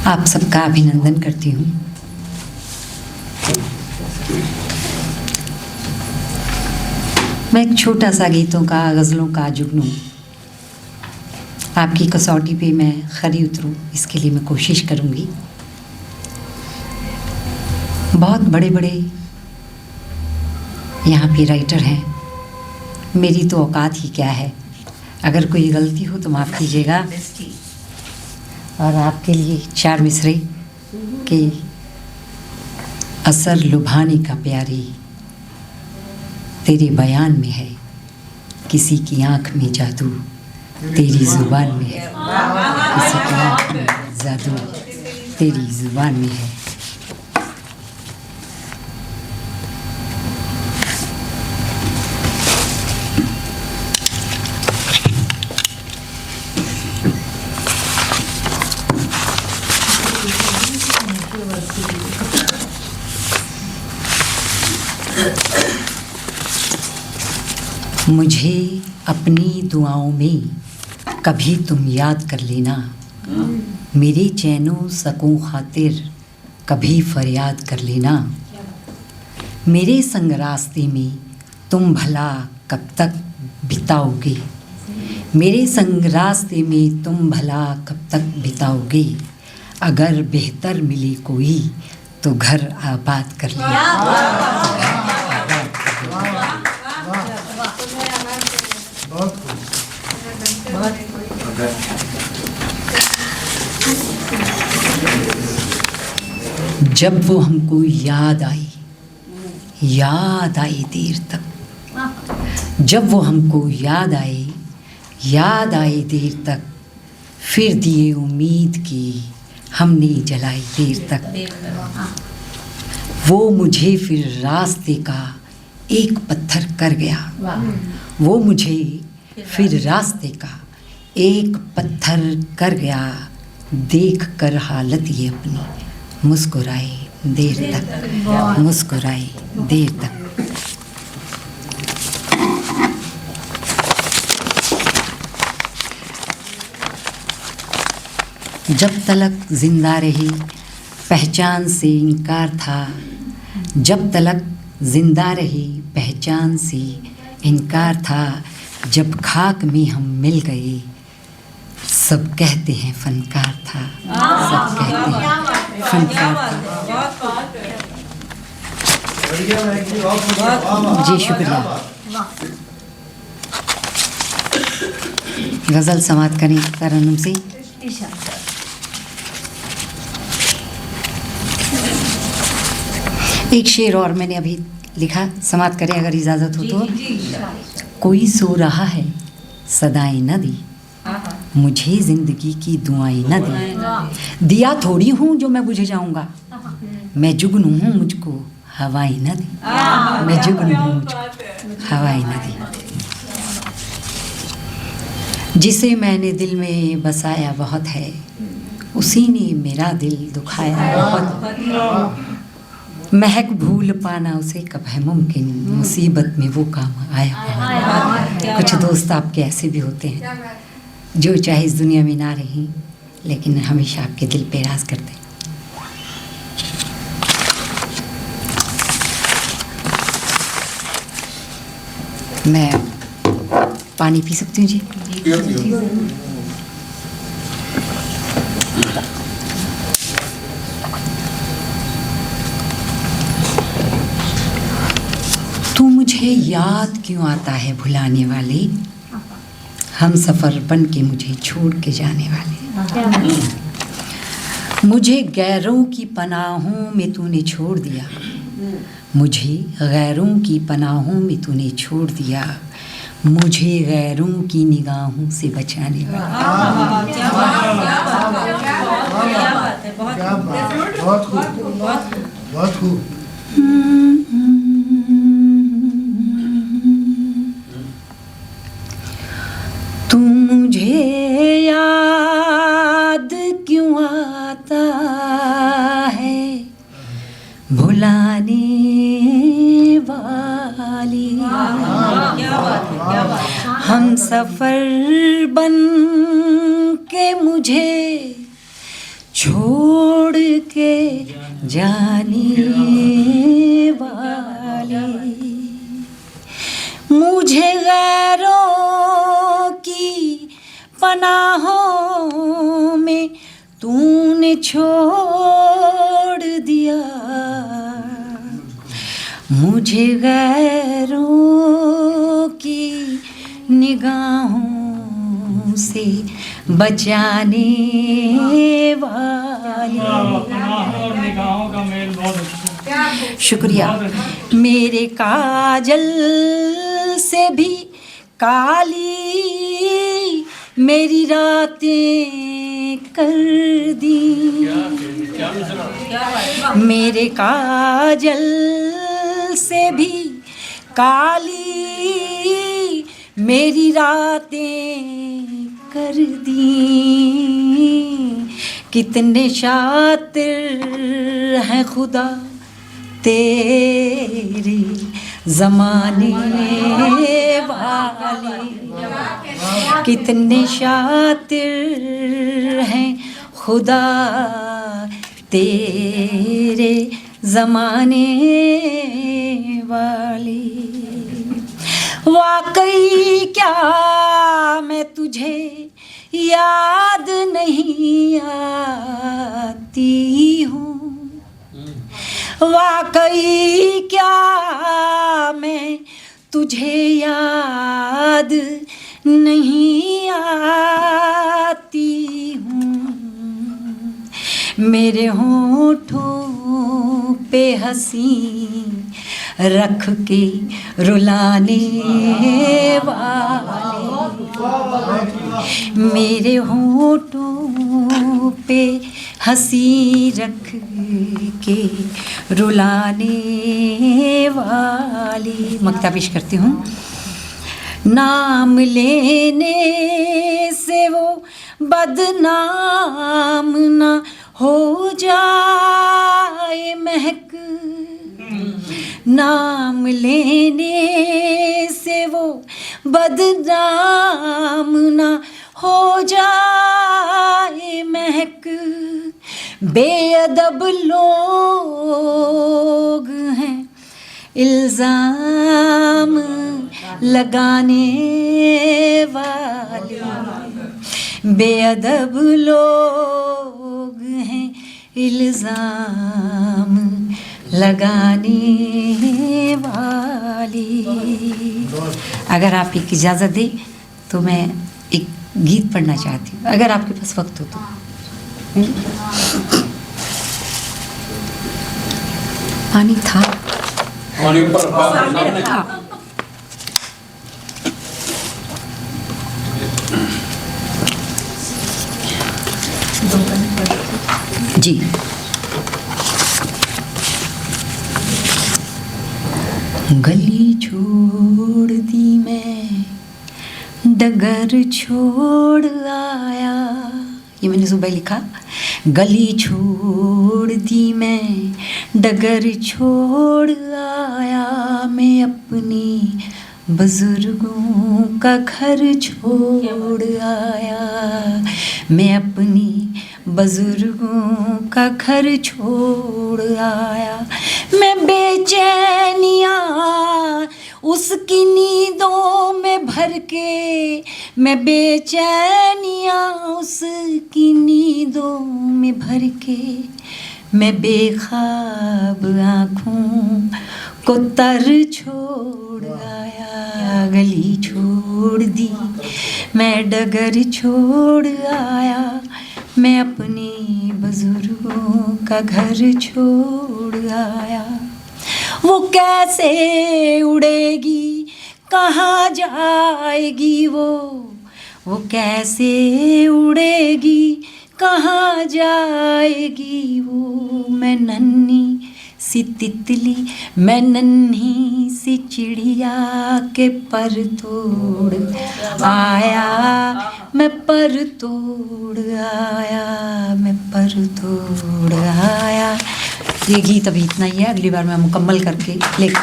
आप सबका अभिनंदन करती हूँ। मैं एक छोटा सा गीतों का, गज़लों का जुगनू आपकी कसौटी पे मैं खरी उतरूँ, इसके लिए मैं कोशिश करूँगी। बहुत बड़े बड़े यहाँ पे राइटर हैं, मेरी तो औकात ही क्या है। अगर कोई गलती हो तो माफ़ कीजिएगा। और आपके लिए चार मिसरे के असर लुभाने का प्यारी तेरे बयान में है, किसी की आँख में जादू तेरी ज़ुबान में है, किसी की आँख में जादू तेरी ज़ुबान में है। मुझे अपनी दुआओं में कभी तुम याद कर लेना, मेरे चैनों सकूं खातिर कभी फरियाद कर लेना। मेरे संग रास्ते में तुम भला कब तक बिताओगे, मेरे संग रास्ते में तुम भला कब तक बिताओगे। अगर बेहतर मिले कोई तो घर आबाद कर लेना। जब वो हमको याद आई देर तक, जब वो हमको याद आए देर तक, फिर दिए उम्मीद की हमने जलाई देर तक। वो मुझे फिर रास्ते का एक पत्थर कर गया, वो मुझे फिर रास्ते का एक पत्थर कर गया। देख कर हालत ये अपनी मुस्कुराए देर तक, मुस्कुराए देर तक। जब तलक जिंदा रही पहचान से इनकार था, जब तलक जिंदा रही पहचान से इनकार था। जब खाक में हम मिल गए सब कहते हैं फनकार था, सब कहते हैं फनकार था। जी शुक्रिया। गज़ल समाप्त करें तरन्नुम से। एक शेर और मैंने अभी लिखा, समाप्त करें अगर इजाज़त हो तो। कोई सो रहा है सदाएं न दी, मुझे जिंदगी की दुआएं न दी। दिया थोड़ी हूँ जो मैं बुझ जाऊंगा, मैं जुगनू हूँ मुझको हवाएं न दी, मैं जुगनू हूँ मुझको हवाएं न दी। जिसे मैंने दिल में बसाया बहुत है, उसी ने मेरा दिल दुखाया बहुत। महक भूल पाना उसे कब है मुमकिन, मुसीबत में वो काम आया। कुछ दोस्त आपके ऐसे भी होते हैं जो चाहे इस दुनिया में ना रहें लेकिन हमेशा आपके दिल पे राज करते हैं। मैं पानी पी सकती हूँ जी? तू मुझे याद क्यों आता है भुलाने वाले, हम सफ़र बन के मुझे छोड़ के जाने वाले। मुझे गैरों की पनाहों में तूने छोड़ दिया, मुझे गैरों की पनाहों में तूने छोड़ दिया। मुझे गैरों की निगाहों से बचाने वाला। बहुत खूब। तू मुझे याद क्यों आता है भुलाने वाली, हम सफर बन के मुझे छोड़ के जाने वाले, मुझे गैरों की पनाहों में तूने छोड़ दिया, मुझे गैरों की निगाहों से बचाने वाले। और निगाहों का मेल बहुत अच्छा। शुक्रिया। मेरे काजल से भी काली मेरी रातें कर दी, मेरे काजल से भी काली मेरी रातें कर दी। कितने शातिर हैं खुदा तेरे ज़माने वाले, कितने शातिर हैं खुदा तेरे ज़माने वाले। वाकई क्या मैं तुझे याद नहीं आती हूँ, वाकई क्या मैं तुझे याद नहीं आती हूँ। मेरे होठों पे हंसी रख के रुलाने वाले, मेरे होठों पे हंसी रख के रुलाने वाली। मक्ता पेश करती हूँ। नाम लेने से वो बदनाम ना हो जाए महक, नाम लेने से वो बदनाम ना हो जाए महक। बेअदब लोग हैं इल्ज़ाम लगाने वाले, बेअदब लोग हैं इल्ज़ाम लगाने वाली। अगर आप एक इजाज़त दें तो मैं एक गीत पढ़ना चाहती हूँ, अगर आपके पास वक्त हो तो। पानी था, पानी ऊपर सामने रखा। जी। गली छोड़ दी मैं, डगर छोड़ आया, ये मैंने सुबह लिखा। गली छोड़ दी मैं, डगर छोड़ आया, मैं अपनी बुजुर्गों का घर छोड़ आया, मैं अपनी बुजुर्गों का घर छोड़ आया। मैं बेचैनियाँ उसकी नींदों में भर के, मैं बेचैनियाँ उसकी नींदों में भर के, मैं बेख्वाब आँखों को तर छोड़ आया। गली छोड़ दी मैं, डगर छोड़ आया, मैं अपने बुजुर्गों का घर छोड़ आया। वो कैसे उड़ेगी, कहाँ जाएगी वो कैसे उड़ेगी, कहाँ जाएगी वो। मैं नन्ही सी तितली, मैं नन्ही सी चिड़िया के पर तोड़ आया, मैं पर तोड़ आया, मैं पर तोड़ आया। ये गीत अभी इतना ही है, अगली बार मैं मुकम्मल करके लेकर।